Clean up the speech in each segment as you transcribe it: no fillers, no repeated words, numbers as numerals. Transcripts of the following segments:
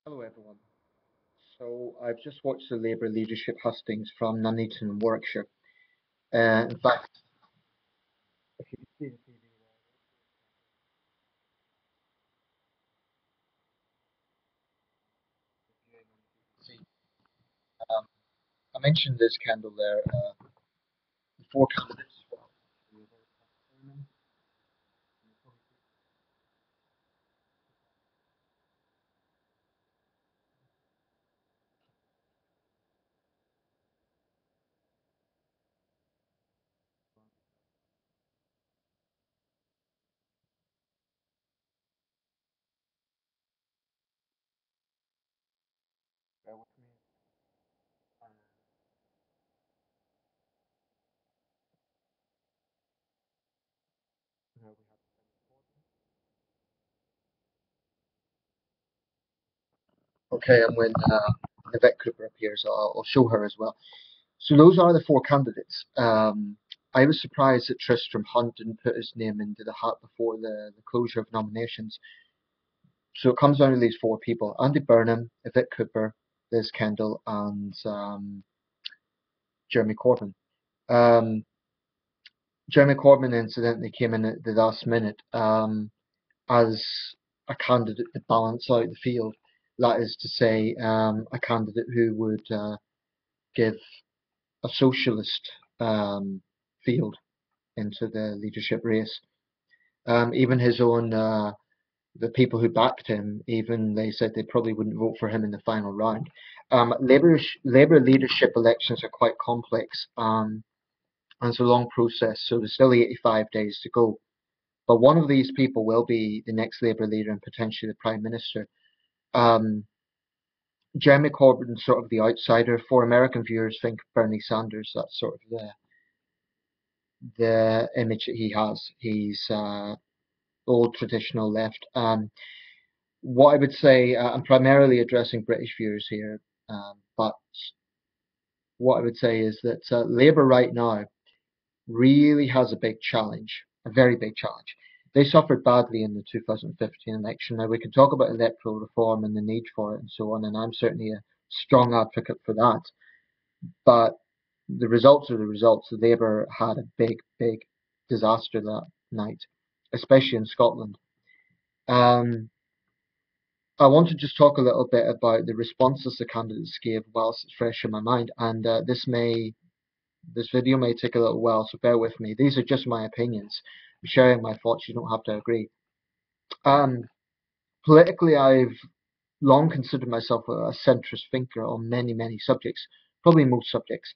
Hello everyone. So I've just watched the Labour leadership hustings from Nuneaton in Warwickshire. In fact, if you can see the TV there, see, um, I mentioned this candle there. The four candidates. Bear with me. Now we have Okay, and when Yvette Cooper appears, I'll show her as well. So those are the four candidates. I was surprised that Tristram Hunt didn't put his name into the hat before the closure of nominations. So it comes down to these four people: Andy Burnham, Yvette Cooper, Liz Kendall, and Jeremy Corbyn. Um, Jeremy Corbyn incidentally came in at the last minute as a candidate to balance out the field. That is to say, a candidate who would give a socialist field into the leadership race. Even his own the people who backed him, even they said they probably wouldn't vote for him in the final round. Labour leadership elections are quite complex, and it's a long process, so there's still 85 days to go. But one of these people will be the next Labour leader and potentially the Prime Minister. Um, Jeremy Corbyn's sort of the outsider. For American viewers, think Bernie Sanders. That's sort of the image that he has. He's old traditional left. What I would say, I'm primarily addressing British viewers here, but what I would say is that Labour right now really has a big challenge, a very big challenge. They suffered badly in the 2015 election. Now, we can talk about electoral reform and the need for it and so on, and I'm certainly a strong advocate for that. But the results are the results. Labour had a big, big disaster that night, especially in Scotland. Um, I want to just talk a little bit about the responses the candidates gave whilst it's fresh in my mind, and this video may take a little while, so bear with me. These are just my opinions. I'm sharing my thoughts. You don't have to agree. Um, Politically, I've long considered myself a centrist thinker on many, many subjects, probably most subjects.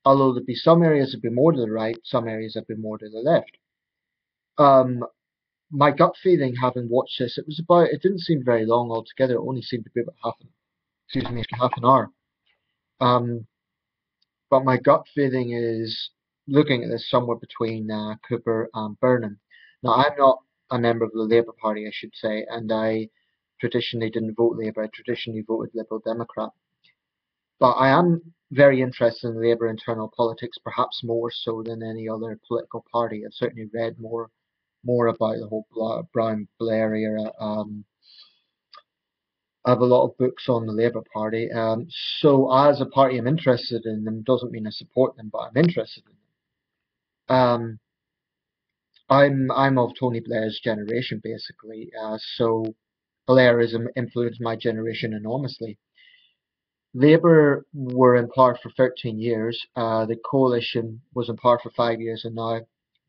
Although there'd be some areas that'd be more to the right, some areas that'd be more to the left. Um, my gut feeling, having watched this, it didn't seem very long altogether. It only seemed to be about half an hour. Um, but my gut feeling is looking at this somewhere between Cooper and Burnham. Now, I'm not a member of the Labour Party, I should say, and I traditionally didn't vote Labour. I traditionally voted Liberal Democrat. But I am very interested in Labour internal politics, perhaps more so than any other political party. I've certainly read more about the whole Brown Blair era. I have a lot of books on the Labour Party. So as a party, I'm interested in them. Doesn't mean I support them, but I'm interested in them. I'm of Tony Blair's generation, basically. So Blairism influenced my generation enormously. Labour were in power for 13 years. The coalition was in power for 5 years, and now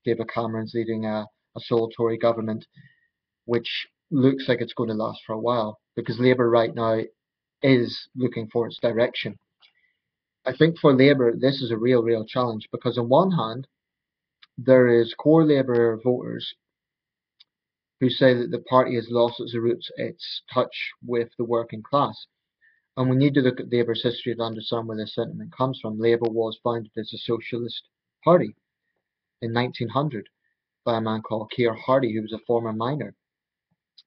David Cameron's leading a sole Tory government, which looks like it's going to last for a while because Labour right now is looking for its direction. I think for Labour, this is a real challenge because on one hand, there is core Labour voters who say that the party has lost its roots, its touch with the working class. And we need to look at Labour's history to understand where this sentiment comes from. Labour was founded as a socialist party in 1900 by a man called Keir Hardie, who was a former miner.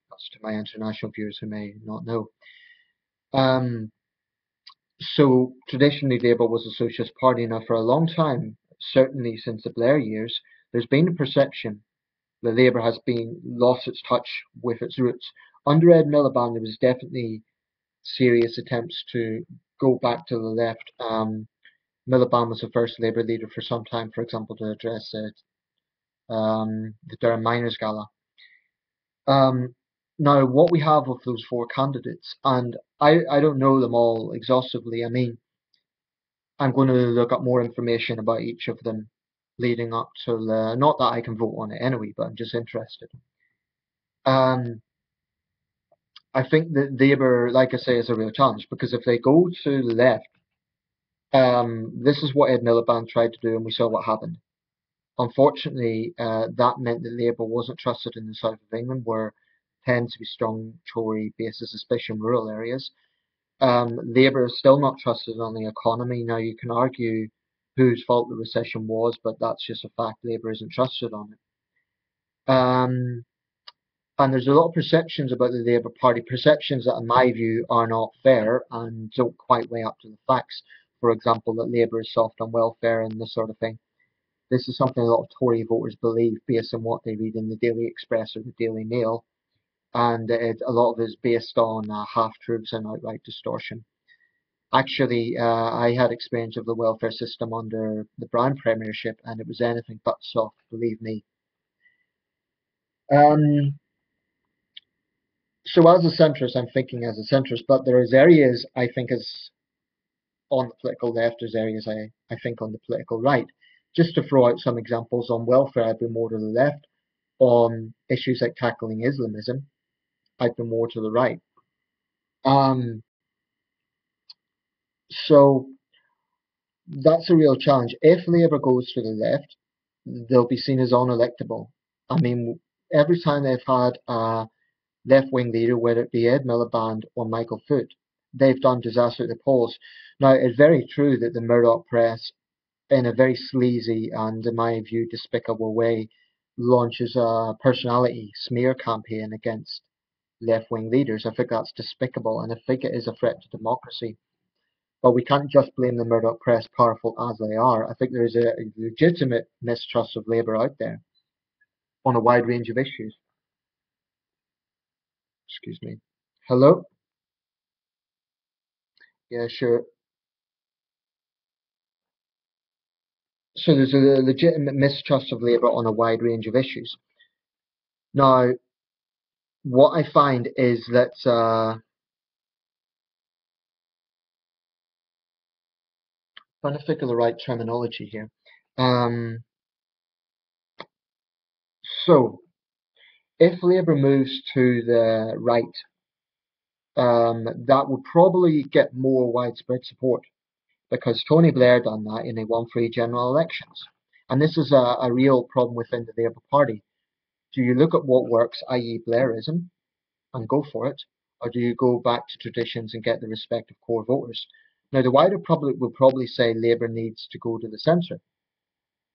That's to my international viewers who may not know. Um, so traditionally, Labour was a socialist party. Now, for a long time, certainly since the Blair years, there's been a perception that Labour has been lost its touch with its roots. Under Ed Miliband, there was definitely serious attempts to go back to the left. Miliband was the first Labour leader for some time, for example, to address the Durham Miners' Gala. Um, Now, what we have of those four candidates, and I don't know them all exhaustively. I mean, I'm going to look up more information about each of them leading up to the, not that I can vote on it anyway, but I'm just interested. Um, I think that Labour, like I say, is a real challenge because if they go to the left, this is what Ed Miliband tried to do, and we saw what happened. Unfortunately, that meant that Labour wasn't trusted in the south of England, where tends to be strong Tory bases, especially in rural areas. Labour is still not trusted on the economy. Now, you can argue whose fault the recession was, but that's just a fact. Labour isn't trusted on it. And there's a lot of perceptions about the Labour Party, perceptions that, in my view, are not fair and don't quite weigh up to the facts. For example, that Labour is soft on welfare and this sort of thing. This is something a lot of Tory voters believe based on what they read in the Daily Express or the Daily Mail, and a lot of it is based on half-truths and outright distortion. Actually, I had experience of the welfare system under the Brown Premiership, and it was anything but soft, believe me. Um, so as a centrist, I'm thinking as a centrist, but there is areas I think is on the political left, there's areas I think on the political right. Just to throw out some examples on welfare, I'd be more to the left. On issues like tackling Islamism, I'd be more to the right. Um, so that's a real challenge. If Labour goes to the left, they'll be seen as unelectable. I mean, every time they've had a left-wing leader, whether it be Ed Miliband or Michael Foot, they've done disaster at the polls. Now, it's very true that the Murdoch press, in a very sleazy and, in my view, despicable way, launches a personality smear campaign against left-wing leaders. I think that's despicable, and I think it is a threat to democracy. But we can't just blame the Murdoch press, powerful as they are. I think there is a legitimate mistrust of Labour out there on a wide range of issues. Excuse me. Hello? Yeah, sure. So there's a legitimate mistrust of Labour on a wide range of issues. Now, what I find is that trying to figure the right terminology here. Um, so if Labour moves to the right, that would probably get more widespread support because Tony Blair done that and they won free general elections. And this is a real problem within the Labour Party. Do you look at what works, i.e. Blairism, and go for it, or do you go back to traditions and get the respect of core voters? Now, the wider public will probably say Labour needs to go to the centre.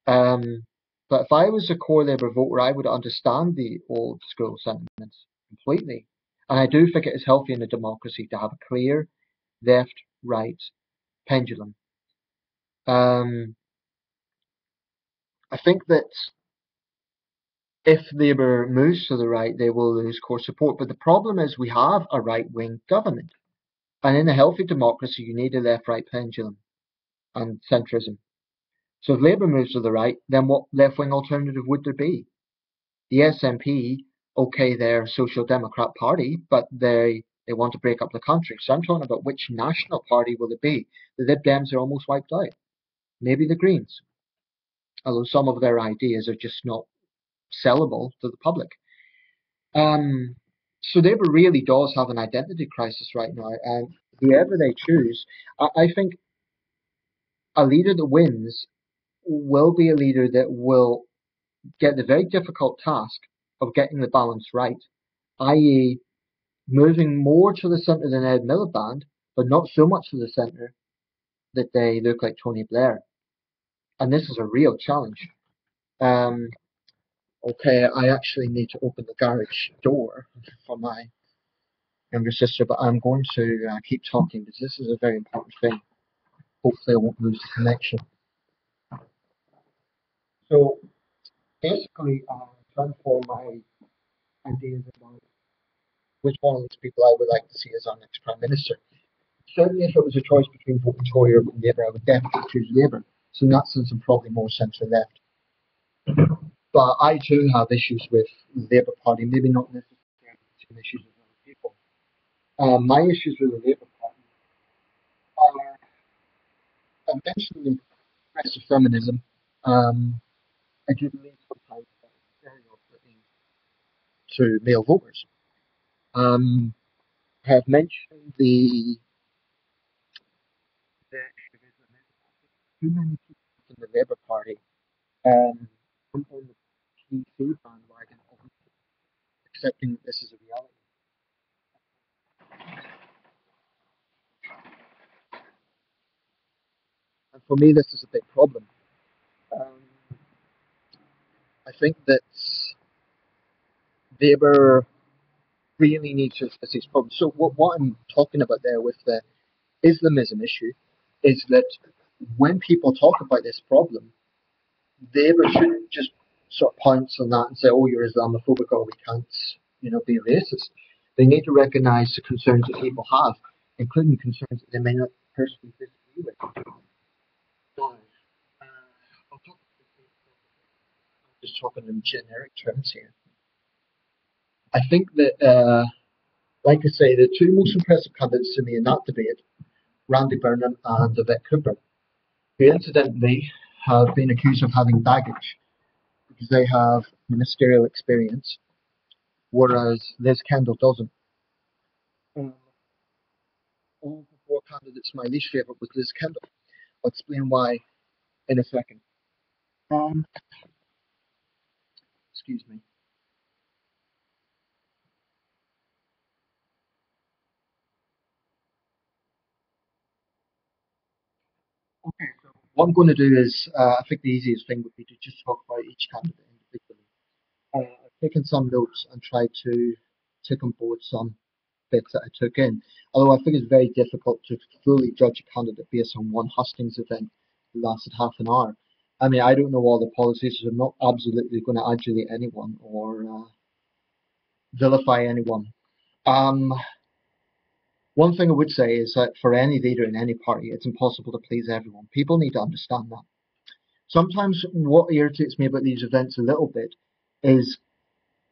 Um, but if I was a core Labour voter, I would understand the old school sentiments completely. And I do think it is healthy in a democracy to have a clear left-right pendulum. Um, I think that if Labour moves to the right, they will lose core support. But the problem is we have a right-wing government. And in a healthy democracy, you need a left-right pendulum and centrism. So if Labour moves to the right, then what left-wing alternative would there be? The SNP, okay, they're a Social Democrat party, but they want to break up the country. So I'm talking about which national party will it be? The Lib Dems are almost wiped out. Maybe the Greens, although some of their ideas are just not sellable to the public. Um, so Labour really does have an identity crisis right now, and whoever they choose, I think a leader that wins will be a leader that will get the very difficult task of getting the balance right, i.e., moving more to the centre than Ed Miliband, but not so much to the centre that they look like Tony Blair. And this is a real challenge. Um, okay, I actually need to open the garage door for my younger sister, but I'm going to keep talking because this is a very important thing. Hopefully, I won't lose the connection. So, basically, trying to form my ideas about which one of these people I would like to see as our next Prime Minister. Certainly, if it was a choice between voting Tory or Labour, I would definitely choose Labour. So in that sense, I'm probably more centre left. But I too have issues with the Labour Party, maybe not necessarily the same issues with other people. My issues with the Labour Party are eventually progressive feminism. I do believe sometimes that it's very off-putting to male voters. Um, I have mentioned the too many people in the Labour Party on the PC bandwagon of accepting that this is a reality. And for me, this is a big problem. Um, I think that Labour really needs to address these problems. So what I'm talking about there with the Islamism issue is that when people talk about this problem, Labour shouldn't just sort of pounce on that and say, "Oh, you're Islamophobic, or we can't, be racist." They need to recognise the concerns that people have, including concerns that they may not personally disagree with. So, I'll talk just talking in generic terms here. I think that, like I say, the two most impressive candidates to me in that debate, Randy Burnham and Yvette Cooper, who incidentally have been accused of having baggage because they have ministerial experience, whereas Liz Kendall doesn't. Um, all the four candidates, my least favourite was Liz Kendall. I'll explain why in a second. Um, excuse me. Okay, so what I'm going to do is, I think the easiest thing would be to just talk about each candidate individually. I've taken some notes and tried to take on board some bits that I took in. Although I think it's very difficult to fully judge a candidate based on one Hustings event that lasted half an hour. I mean, I don't know all the policies, so I'm not absolutely going to adulate anyone or vilify anyone. Um, One thing I would say is that for any leader in any party, it's impossible to please everyone. People need to understand that. Sometimes what irritates me about these events a little bit is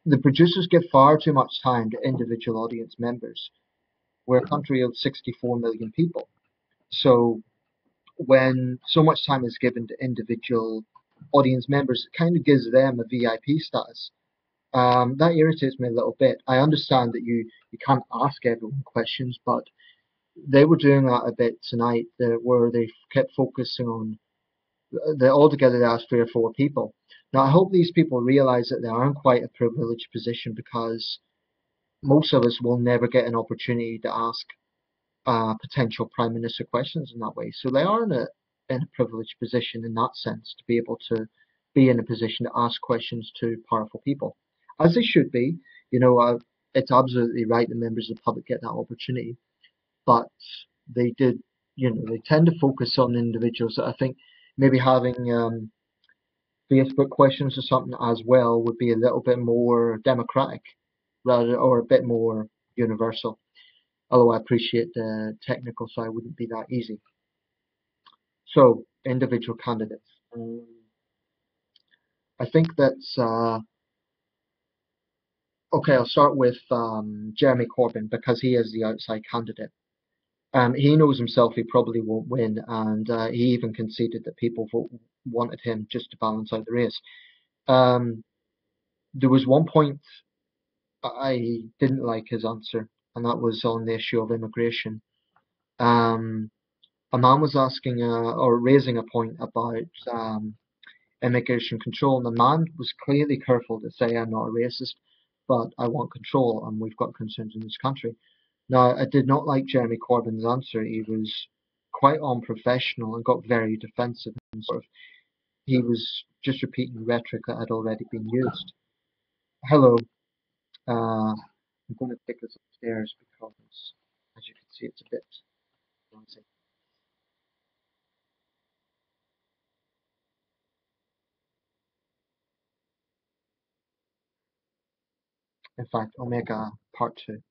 the producers give far too much time to individual audience members. We're a country of 64 million people. So when so much time is given to individual audience members, it kind of gives them a VIP status. That irritates me a little bit. I understand that you can't ask everyone questions, but they were doing that a bit tonight, where they kept focusing on they altogether they asked 3 or 4 people. Now I hope these people realise that they are in quite a privileged position because most of us will never get an opportunity to ask potential prime minister questions in that way. So they are in a privileged position in that sense to be able to be in a position to ask questions to powerful people, as they should be. You know, it's absolutely right that members of the public get that opportunity, but they did. They tend to focus on individuals that I think maybe having Facebook questions or something as well would be a little bit more democratic, rather or a bit more universal. Although I appreciate the technical side wouldn't be that easy. So, individual candidates. I think that's okay. I'll start with Jeremy Corbyn because he is the outside candidate. He knows himself he probably won't win, and he even conceded that wanted him just to balance out the race. There was one point I didn't like his answer, and that was on the issue of immigration. Um, a man was asking or raising a point about immigration control, and the man was clearly careful to say, "I'm not a racist, but I want control, and we've got concerns in this country." Now, I did not like Jeremy Corbyn's answer. He was quite unprofessional and got very defensive, and sort of he was just repeating rhetoric that had already been used. Hello, I'm going to take us upstairs because, as you can see, it's a bit noisy. In fact, I'll make a part two.